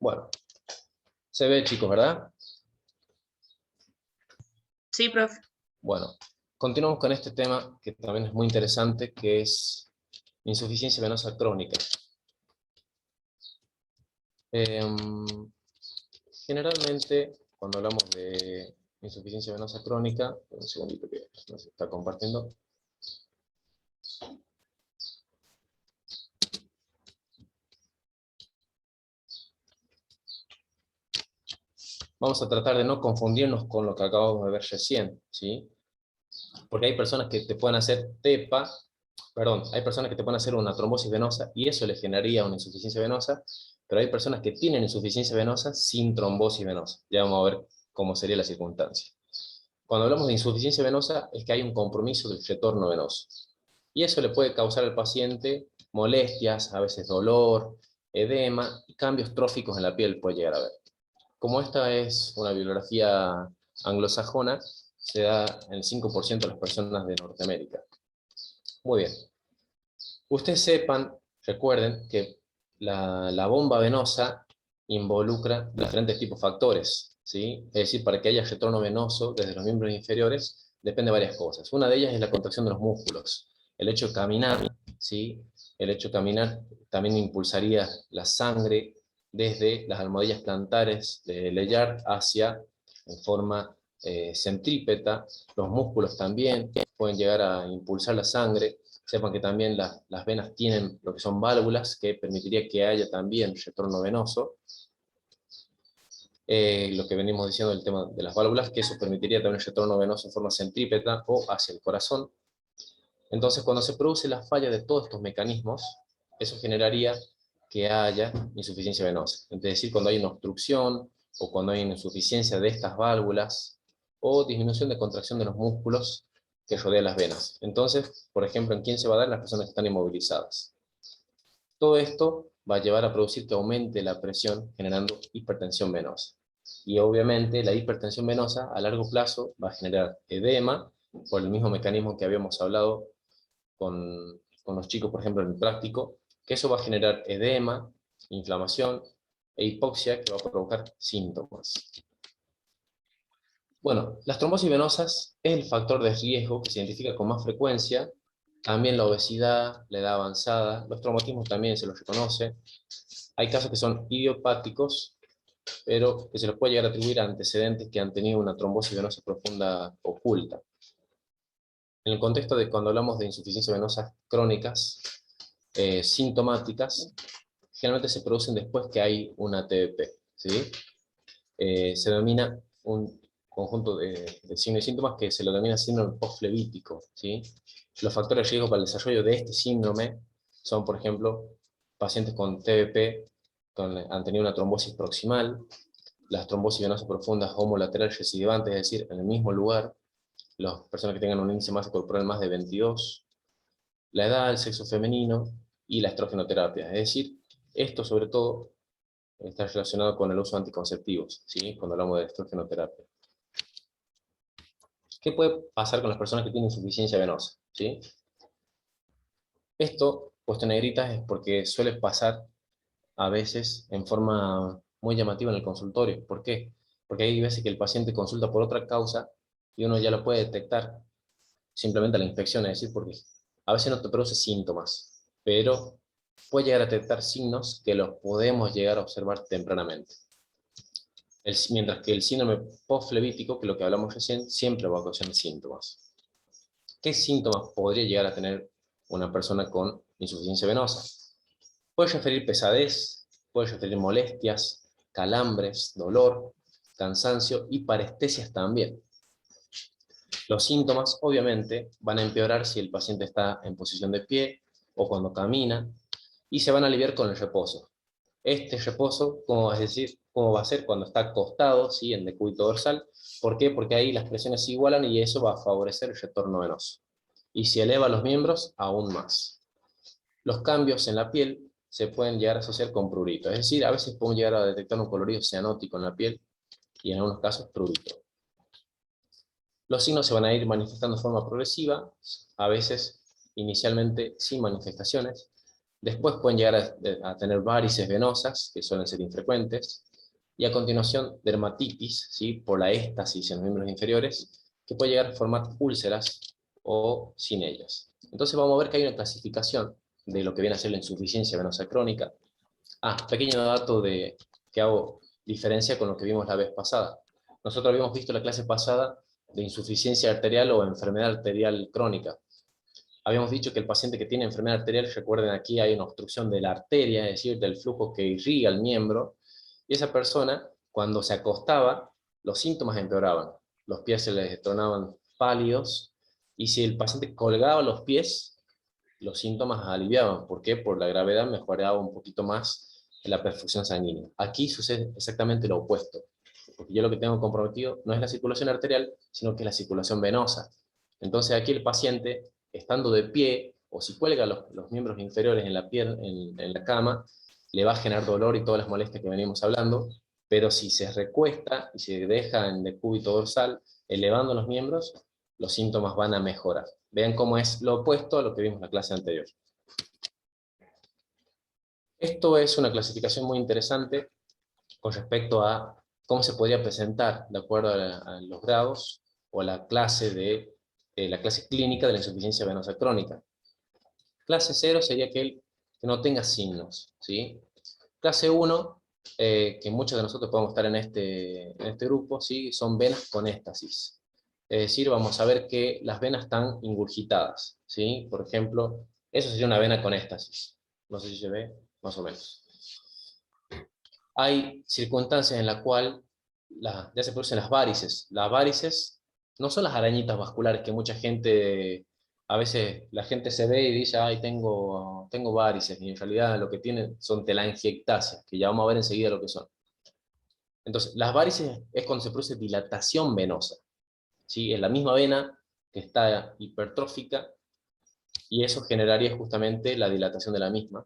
Bueno, se ve, chicos, ¿verdad? Sí, profe. Bueno, continuamos con este tema que también es muy interesante, que es insuficiencia venosa crónica. Generalmente, cuando hablamos de insuficiencia venosa crónica, un segundito que no se está compartiendo. Vamos a tratar de no confundirnos con lo que acabamos de ver recién, ¿sí? Porque hay personas que te pueden hacer hay personas que te pueden hacer una trombosis venosa y eso le generaría una insuficiencia venosa, pero hay personas que tienen insuficiencia venosa sin trombosis venosa. Ya vamos a ver cómo sería la circunstancia. Cuando hablamos de insuficiencia venosa es que hay un compromiso del retorno venoso. Y eso le puede causar al paciente molestias, a veces dolor, edema y cambios tróficos en la piel puede llegar a haber. Como esta es una bibliografía anglosajona, se da en el 5% de las personas de Norteamérica. Muy bien. Ustedes recuerden que la bomba venosa involucra diferentes tipos de factores, ¿sí? Es decir, para que haya retorno venoso desde los miembros inferiores depende de varias cosas. Una de ellas es la contracción de los músculos. El hecho de caminar, ¿sí? El hecho de caminar también impulsaría la sangre desde las almohadillas plantares de Layard hacia, en forma centrípeta. Los músculos también pueden llegar a impulsar la sangre. Sepan que también las venas tienen lo que son válvulas, que permitiría que haya también retorno venoso. Lo que venimos diciendo del tema de las válvulas, que eso permitiría también retorno venoso en forma centrípeta o hacia el corazón. Entonces, cuando se produce la falla de todos estos mecanismos, eso generaría que haya insuficiencia venosa. Es decir, cuando hay una obstrucción o cuando hay una insuficiencia de estas válvulas o disminución de contracción de los músculos que rodean las venas. Entonces, por ejemplo, ¿en quién se va a dar? Las personas que están inmovilizadas. Todo esto va a llevar a producir que aumente la presión generando hipertensión venosa. Y obviamente la hipertensión venosa a largo plazo va a generar edema por el mismo mecanismo que habíamos hablado con los chicos, por ejemplo, en el práctico, que eso va a generar edema, inflamación e hipoxia que va a provocar síntomas. Bueno, las trombosis venosas es el factor de riesgo que se identifica con más frecuencia. También la obesidad, la edad avanzada, los traumatismos también se los reconoce. Hay casos que son idiopáticos, pero que se los puede llegar a atribuir a antecedentes que han tenido una trombosis venosa profunda oculta. En el contexto de cuando hablamos de insuficiencia venosas crónicas, sintomáticas, generalmente se producen después que hay una TBP, ¿sí? Se denomina un conjunto de signos y síntomas que se lo denomina síndrome postflevítico, ¿sí? Los factores de riesgo para el desarrollo de este síndrome son, por ejemplo, pacientes con TBP han tenido una trombosis proximal, las trombosis venosas profundas homolaterales recidivantes, es decir, en el mismo lugar, las personas que tengan un índice de masa corporal más de 22, la edad, el sexo femenino y la estrogenoterapia. Es decir, esto sobre todo está relacionado con el uso de anticonceptivos, ¿sí? Cuando hablamos de estrogenoterapia. ¿Qué puede pasar con las personas que tienen insuficiencia venosa? ¿Sí? Esto, puesto en negritas, es porque suele pasar a veces en forma muy llamativa en el consultorio. ¿Por qué? Porque hay veces que el paciente consulta por otra causa y uno ya lo puede detectar simplemente la infección, es decir, porque a veces no te produce síntomas, pero puede llegar a detectar signos que los podemos llegar a observar tempranamente. Mientras que el síndrome postflevítico, que es lo que hablamos recién, siempre va a ocasionar síntomas. ¿Qué síntomas podría llegar a tener una persona con insuficiencia venosa? Puede referir pesadez, puede referir molestias, calambres, dolor, cansancio y parestesias también. Los síntomas, obviamente, van a empeorar si el paciente está en posición de pie o cuando camina, y se van a aliviar con el reposo. Este reposo, ¿cómo va a ser cuando está acostado, ¿sí? En decúbito dorsal? ¿Por qué? Porque ahí las presiones se igualan y eso va a favorecer el retorno venoso. Y si eleva los miembros, aún más. Los cambios en la piel se pueden llegar a asociar con prurito. Es decir, a veces podemos llegar a detectar un colorido cianótico en la piel y en algunos casos prurito. Los signos se van a ir manifestando de forma progresiva, a veces inicialmente sin manifestaciones, Después pueden llegar a tener varices venosas, que suelen ser infrecuentes, y a continuación dermatitis, ¿sí? Por la éstasis en los miembros inferiores, que puede llegar a formar úlceras o sin ellas. Entonces vamos a ver que hay una clasificación de lo que viene a ser la insuficiencia venosa crónica. Pequeño dato que hago diferencia con lo que vimos la vez pasada. Nosotros habíamos visto la clase pasada de insuficiencia arterial o enfermedad arterial crónica. Habíamos dicho que el paciente que tiene enfermedad arterial, recuerden aquí hay una obstrucción de la arteria, es decir, del flujo que irriga el miembro, y esa persona, cuando se acostaba, los síntomas empeoraban. Los pies se les tornaban pálidos, y si el paciente colgaba los pies, los síntomas aliviaban. ¿Por qué? Por la gravedad mejoraba un poquito más la perfusión sanguínea. Aquí sucede exactamente lo opuesto, porque yo lo que tengo comprometido no es la circulación arterial, sino que es la circulación venosa. Entonces aquí el paciente, estando de pie, o si cuelga los miembros inferiores en la, en la cama, le va a generar dolor y todas las molestias que venimos hablando, pero si se recuesta y se deja en decúbito dorsal, elevando los miembros, los síntomas van a mejorar. Vean cómo es lo opuesto a lo que vimos en la clase anterior. Esto es una clasificación muy interesante con respecto a cómo se podría presentar, de acuerdo a los grados, o a la clase, la clase clínica de la insuficiencia venosa crónica. Clase 0 sería aquel que no tenga signos, ¿sí? Clase 1, que muchos de nosotros podemos estar en este grupo, ¿sí? Son venas con éstasis. Es decir, vamos a ver que las venas están ingurgitadas, ¿sí? Por ejemplo, eso sería una vena con éstasis. No sé si se ve, más o menos. Hay circunstancias en las cuales ya se producen las varices. Las varices no son las arañitas vasculares que mucha gente, a veces la gente se ve y dice, ay, tengo varices, y en realidad lo que tienen son telangiectasias, que ya vamos a ver enseguida lo que son. Entonces, las varices es cuando se produce dilatación venosa, ¿sí? Es la misma vena que está hipertrófica, y eso generaría justamente la dilatación de la misma,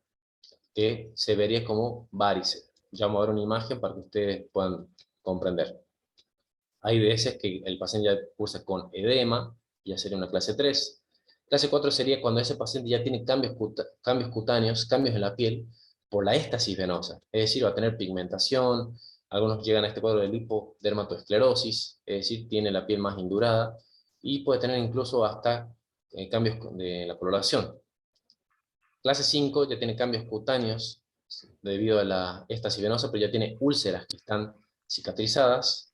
que se vería como varices. Ya vamos a ver una imagen para que ustedes puedan comprender. Hay veces que el paciente ya cursa con edema, ya sería una clase 3. Clase 4 sería cuando ese paciente ya tiene cambios cutáneos, cambios en la piel, por la éstasis venosa. Es decir, va a tener pigmentación, algunos llegan a este cuadro de lipodermatoesclerosis, es decir, tiene la piel más indurada, y puede tener incluso hasta cambios de la coloración. Clase 5 ya tiene cambios cutáneos debido a la éstasis venosa, pero ya tiene úlceras que están cicatrizadas.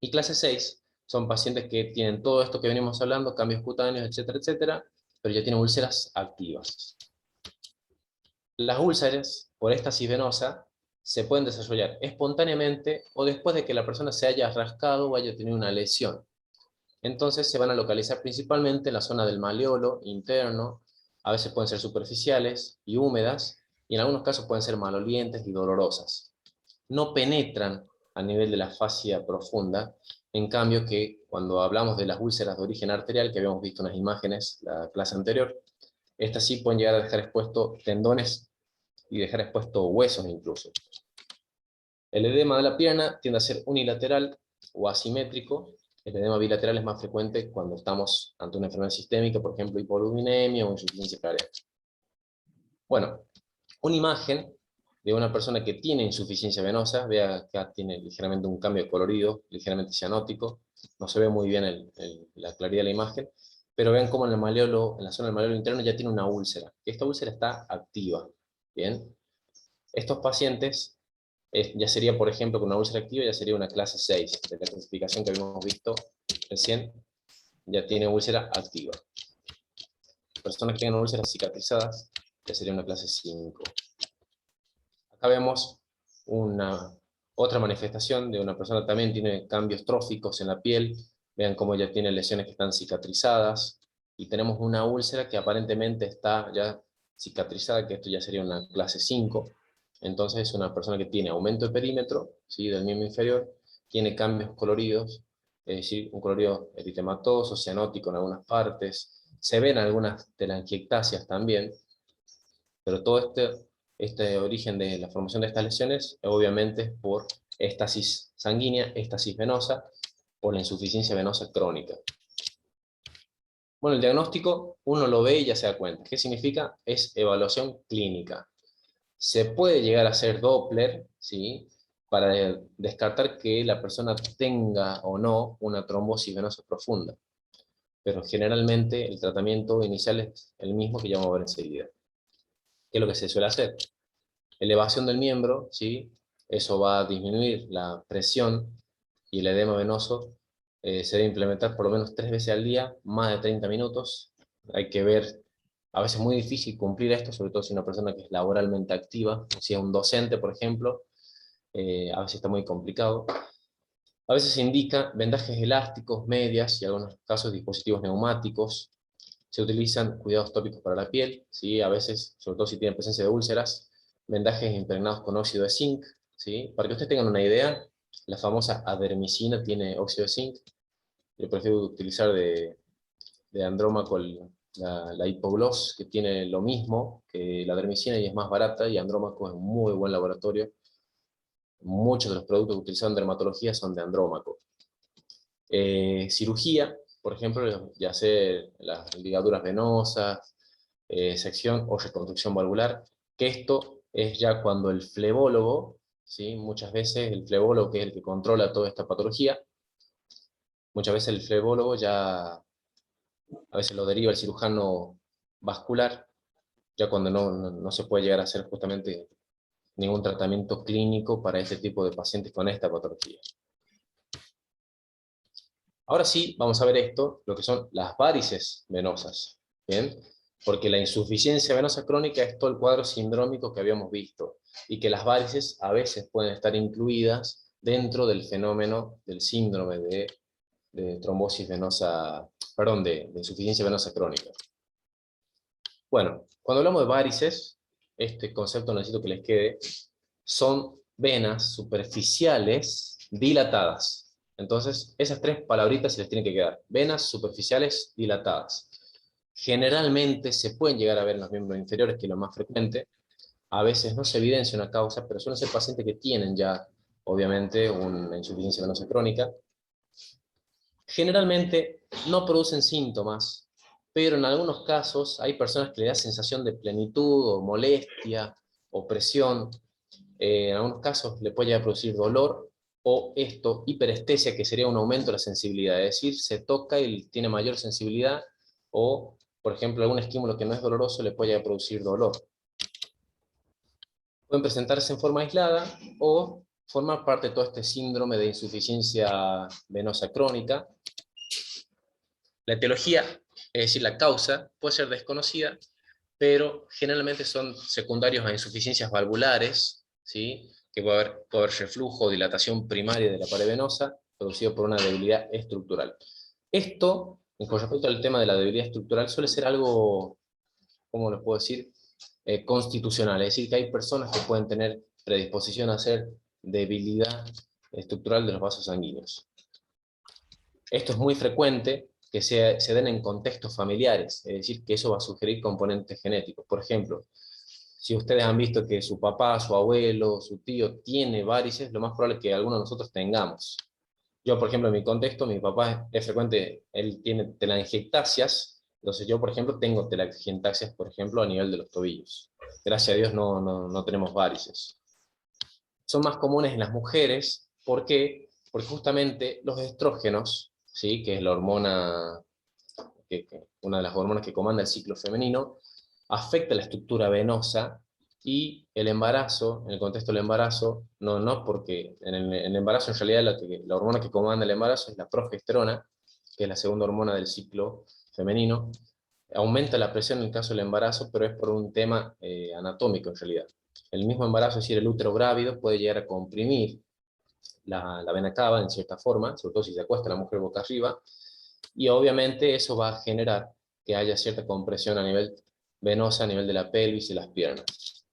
Y clase 6 son pacientes que tienen todo esto que venimos hablando, cambios cutáneos, etcétera, etcétera, pero ya tienen úlceras activas. Las úlceras por éstasis venosa se pueden desarrollar espontáneamente o después de que la persona se haya rascado o haya tenido una lesión. Entonces se van a localizar principalmente en la zona del maleolo interno, a veces pueden ser superficiales y húmedas, y en algunos casos pueden ser malolientes y dolorosas. No penetran a nivel de la fascia profunda, en cambio que cuando hablamos de las úlceras de origen arterial, que habíamos visto en las imágenes la clase anterior, estas sí pueden llegar a dejar expuestos tendones y dejar expuestos huesos incluso. El edema de la pierna tiende a ser unilateral o asimétrico. El edema bilateral es más frecuente cuando estamos ante una enfermedad sistémica, por ejemplo, hipoluminemia o insuficiencia cardíaca. Bueno, una imagen de una persona que tiene insuficiencia venosa, vea que tiene ligeramente un cambio de colorido, ligeramente cianótico, no se ve muy bien la claridad de la imagen, pero vean cómo en el maleolo, en la zona del maleolo interno ya tiene una úlcera. Esta úlcera está activa, ¿bien? Estos pacientes, ya sería, por ejemplo, con una úlcera activa, ya sería una clase 6, de la clasificación que habíamos visto recién, ya tiene úlcera activa. Personas que tengan úlceras cicatrizadas, ya sería una clase 5. Acá vemos otra manifestación de una persona que también tiene cambios tróficos en la piel. Vean cómo ella tiene lesiones que están cicatrizadas. Y tenemos una úlcera que aparentemente está ya cicatrizada, que esto ya sería una clase 5. Entonces es una persona que tiene aumento de perímetro, ¿sí?, del miembro inferior, tiene cambios coloridos, es decir, un colorido eritematoso, cianótico en algunas partes. Se ven algunas telangiectasias también, pero todo este origen de la formación de estas lesiones, obviamente es por éstasis sanguínea, éstasis venosa, por la insuficiencia venosa crónica. Bueno, el diagnóstico uno lo ve y ya se da cuenta. ¿Qué significa? Es evaluación clínica. Se puede llegar a hacer Doppler, ¿sí? Para descartar que la persona tenga o no una trombosis venosa profunda. Pero generalmente el tratamiento inicial es el mismo que ya vamos a ver enseguida. ¿Qué es lo que se suele hacer? Elevación del miembro, ¿sí? Eso va a disminuir la presión y el edema venoso se debe implementar por lo menos 3 veces al día, más de 30 minutos. Hay que ver, a veces es muy difícil cumplir esto, sobre todo si una persona que es laboralmente activa, o si es un docente, por ejemplo, a veces está muy complicado. A veces se indica vendajes elásticos, medias y en algunos casos dispositivos neumáticos. Se utilizan cuidados tópicos para la piel, ¿sí? A veces, sobre todo si tienen presencia de úlceras, vendajes impregnados con óxido de zinc, ¿sí? Para que ustedes tengan una idea, la famosa adermicina tiene óxido de zinc. Yo prefiero utilizar de Andrómaco la hipogloss, que tiene lo mismo que la adermicina y es más barata, y Andrómaco es un muy buen laboratorio. Muchos de los productos utilizados en dermatología son de Andrómaco. Cirugía, por ejemplo, ya sea las ligaduras venosas, sección o reconstrucción valvular, que esto es ya cuando el flebólogo, ¿sí? Muchas veces el flebólogo, que es el que controla toda esta patología, muchas veces el flebólogo ya, a veces lo deriva el cirujano vascular, ya cuando no se puede llegar a hacer justamente ningún tratamiento clínico para este tipo de pacientes con esta patología. Ahora sí, vamos a ver esto, lo que son las varices venosas, ¿bien? Porque la insuficiencia venosa crónica es todo el cuadro sindrómico que habíamos visto, y que las varices a veces pueden estar incluidas dentro del fenómeno del síndrome de trombosis venosa, perdón, de insuficiencia venosa crónica. Bueno, cuando hablamos de varices, este concepto necesito que les quede, son venas superficiales dilatadas. Entonces, esas 3 palabritas se les tienen que quedar. Venas superficiales dilatadas. Generalmente se pueden llegar a ver en los miembros inferiores, que es lo más frecuente. A veces no se evidencia una causa, pero suelen ser pacientes que tienen ya, obviamente, una insuficiencia venosa crónica. Generalmente no producen síntomas, pero en algunos casos hay personas que le da sensación de plenitud o molestia, opresión. En algunos casos le puede llegar a producir dolor o esto, hiperestesia, que sería un aumento de la sensibilidad, es decir, se toca y tiene mayor sensibilidad, o, por ejemplo, algún estímulo que no es doloroso le puede llegar a producir dolor. Pueden presentarse en forma aislada o formar parte de todo este síndrome de insuficiencia venosa crónica. La etiología, es decir, la causa, puede ser desconocida, pero generalmente son secundarios a insuficiencias valvulares, ¿sí? Que puede haber reflujo o dilatación primaria de la pared venosa, producido por una debilidad estructural. Esto, con respecto al tema de la debilidad estructural, suele ser algo, ¿cómo les puedo decir? Constitucional, es decir, que hay personas que pueden tener predisposición a hacer debilidad estructural de los vasos sanguíneos. Esto es muy frecuente que se den en contextos familiares, es decir, que eso va a sugerir componentes genéticos. Por ejemplo, si ustedes han visto que su papá, su abuelo, su tío tiene varices, lo más probable es que alguno de nosotros tengamos. Yo, por ejemplo, en mi contexto, mi papá es frecuente, él tiene telangiectasias, entonces yo, por ejemplo, tengo telangiectasias, por ejemplo, a nivel de los tobillos. Gracias a Dios no tenemos varices. Son más comunes en las mujeres, ¿por qué? Porque justamente los estrógenos, ¿sí? Que es la hormona, una de las hormonas que comanda el ciclo femenino, afecta la estructura venosa y el embarazo, en el contexto del embarazo, no porque en el embarazo en realidad la hormona que comanda el embarazo es la progesterona, que es la segunda hormona del ciclo femenino. Aumenta la presión en el caso del embarazo, pero es por un tema anatómico en realidad. El mismo embarazo, es decir, el útero grávido, puede llegar a comprimir la vena cava en cierta forma, sobre todo si se acuesta la mujer boca arriba, y obviamente eso va a generar que haya cierta compresión a nivel venosa, a nivel de la pelvis y las piernas.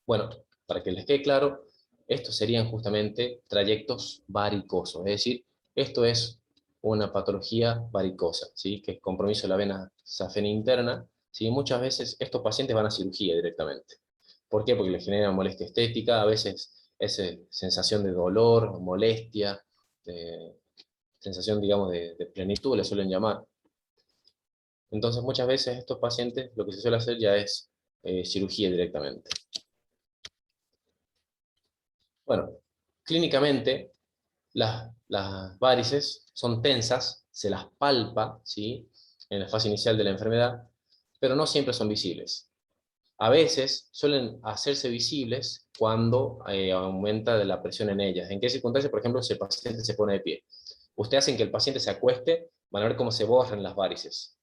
Bueno, para que les quede claro, estos serían justamente trayectos varicosos, es decir, esto es una patología varicosa, ¿sí? Que es compromiso de la vena safena interna, ¿sí? Muchas veces estos pacientes van a cirugía directamente. ¿Por qué? Porque les genera molestia estética, a veces es sensación de dolor, molestia, sensación, digamos, de plenitud, le suelen llamar. Entonces muchas veces estos pacientes lo que se suele hacer ya es cirugía directamente. Bueno, clínicamente las varices son tensas, se las palpa, ¿sí?, en la fase inicial de la enfermedad, pero no siempre son visibles. A veces suelen hacerse visibles cuando aumenta la presión en ellas. ¿En qué circunstancias? Por ejemplo, si el paciente se pone de pie. Ustedes hacen que el paciente se acueste, van a ver cómo se borran las varices.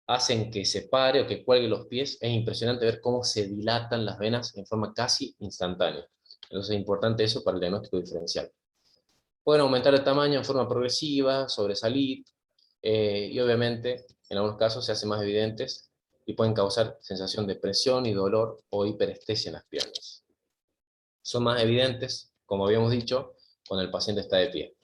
Hacen que se pare o que cuelgue los pies. Es impresionante ver cómo se dilatan las venas en forma casi instantánea. Entonces es importante eso para el diagnóstico diferencial. Pueden aumentar el tamaño en forma progresiva, sobresalir, y obviamente en algunos casos se hacen más evidentes y pueden causar sensación de presión y dolor o hiperestesia en las piernas. Son más evidentes, como habíamos dicho, cuando el paciente está de pie.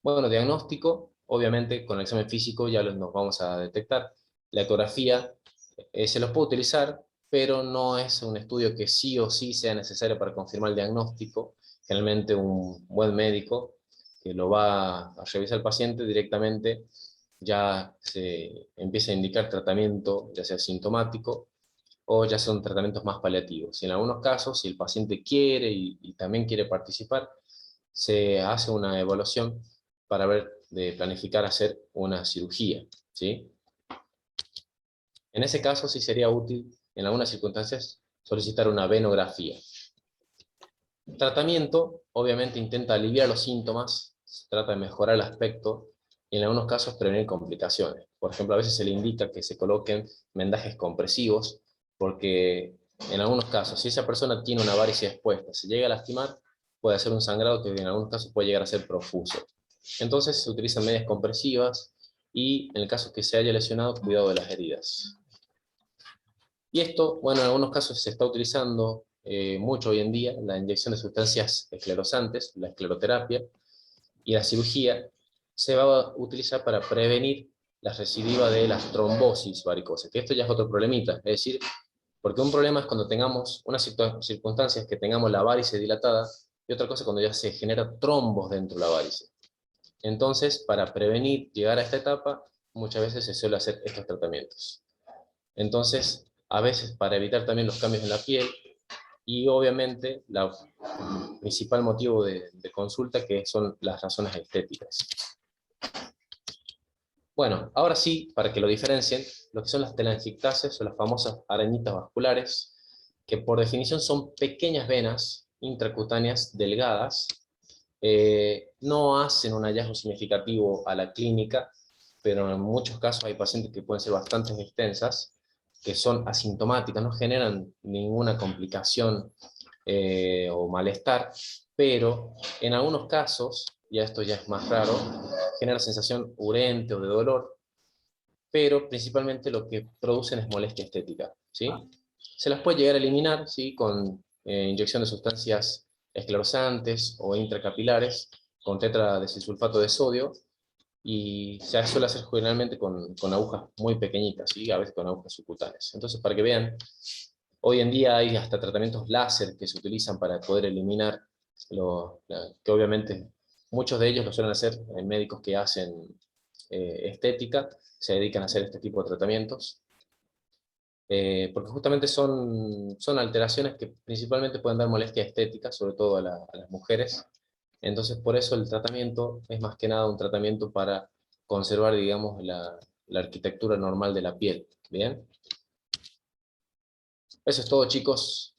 Bueno, diagnóstico, obviamente con el examen físico ya nos vamos a detectar. La ecografía se los puede utilizar, pero no es un estudio que sí o sí sea necesario para confirmar el diagnóstico. Generalmente un buen médico que lo va a revisar al paciente directamente ya se empieza a indicar tratamiento, ya sea sintomático o ya son tratamientos más paliativos. Y en algunos casos, si el paciente quiere y también quiere participar, se hace una evaluación para ver de planificar hacer una cirugía, ¿sí? En ese caso sí sería útil, en algunas circunstancias, solicitar una venografía. Tratamiento, obviamente, intenta aliviar los síntomas, se trata de mejorar el aspecto y en algunos casos prevenir complicaciones. Por ejemplo, a veces se le indica que se coloquen vendajes compresivos, porque en algunos casos, si esa persona tiene una varice expuesta, se llega a lastimar, puede hacer un sangrado que en algunos casos puede llegar a ser profuso. Entonces se utilizan medidas compresivas y, en el caso que se haya lesionado, cuidado de las heridas. Y esto, bueno, en algunos casos se está utilizando mucho hoy en día, la inyección de sustancias esclerosantes, la escleroterapia, y la cirugía se va a utilizar para prevenir la recidiva de las trombosis varicosas, que esto ya es otro problemita, es decir, porque un problema es cuando tengamos unas circunstancias que tengamos la varice dilatada, y otra cosa cuando ya se genera trombos dentro de la varice. Entonces, para prevenir llegar a esta etapa, muchas veces se suele hacer estos tratamientos. Entonces, a veces para evitar también los cambios en la piel, y obviamente el principal motivo de consulta, que son las razones estéticas. Bueno, ahora sí, para que lo diferencien, lo que son las telangiectasias o las famosas arañitas vasculares, que por definición son pequeñas venas intracutáneas delgadas, no hacen un hallazgo significativo a la clínica, pero en muchos casos hay pacientes que pueden ser bastante extensas, que son asintomáticas, no generan ninguna complicación o malestar, pero en algunos casos, y esto ya es más raro, genera sensación urente o de dolor, pero principalmente lo que producen es molestia estética, ¿sí? Se las puede llegar a eliminar, ¿sí?, con inyección de sustancias esclerosantes o intracapilares, con tetradesilsulfato de sodio, y se suele hacer generalmente con agujas muy pequeñitas, ¿sí?, a veces con agujas subcutáneas. Entonces, para que vean, hoy en día hay hasta tratamientos láser que se utilizan para poder eliminar, que obviamente muchos de ellos lo suelen hacer en médicos que hacen estética, se dedican a hacer este tipo de tratamientos, porque justamente son alteraciones que principalmente pueden dar molestia estética, sobre todo a las mujeres. Entonces, por eso el tratamiento es más que nada un tratamiento para conservar, digamos, la arquitectura normal de la piel. ¿Bien? Eso es todo, chicos.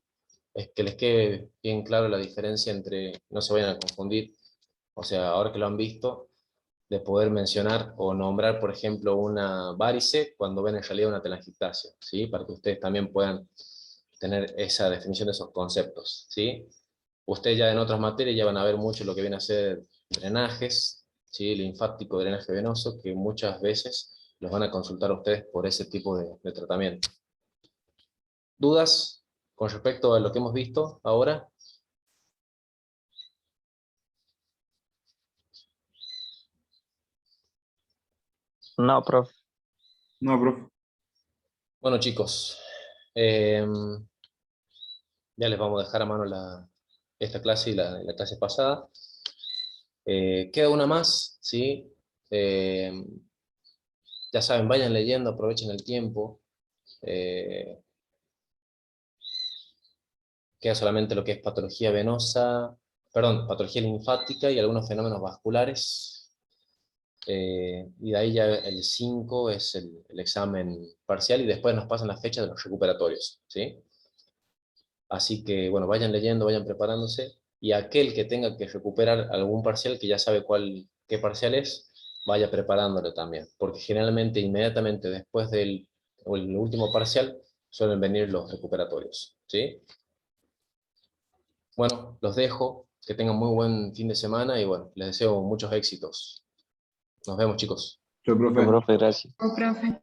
Es que les quede bien claro la diferencia entre, no se vayan a confundir, o sea, ahora que lo han visto, de poder mencionar o nombrar, por ejemplo, una varice cuando ven en realidad una telangiectasia, ¿sí? Para que ustedes también puedan tener esa definición de esos conceptos, ¿sí? Ustedes ya en otras materias ya van a ver mucho lo que viene a ser drenajes, ¿sí? Linfático, drenaje venoso, que muchas veces los van a consultar a ustedes por ese tipo de tratamiento. ¿Dudas con respecto a lo que hemos visto ahora? No, profe. No, profe. Bueno, chicos, eh, ya les vamos a dejar a mano esta clase y la clase pasada. Queda una más, ¿sí? Eh, Ya saben, vayan leyendo, aprovechen el tiempo. Queda solamente lo que es patología venosa, perdón, patología linfática y algunos fenómenos vasculares. Y de ahí ya el 5 es el examen parcial y después nos pasan las fechas de los recuperatorios, ¿sí? Así que, bueno, vayan leyendo, vayan preparándose, y aquel que tenga que recuperar algún parcial, que ya sabe qué parcial es, vaya preparándolo también, porque generalmente inmediatamente después del o el último parcial suelen venir los recuperatorios, ¿sí? Bueno, los dejo, que tengan muy buen fin de semana y bueno, les deseo muchos éxitos. Nos vemos, chicos. Chao, No, profe. profe, gracias. Oh, profe.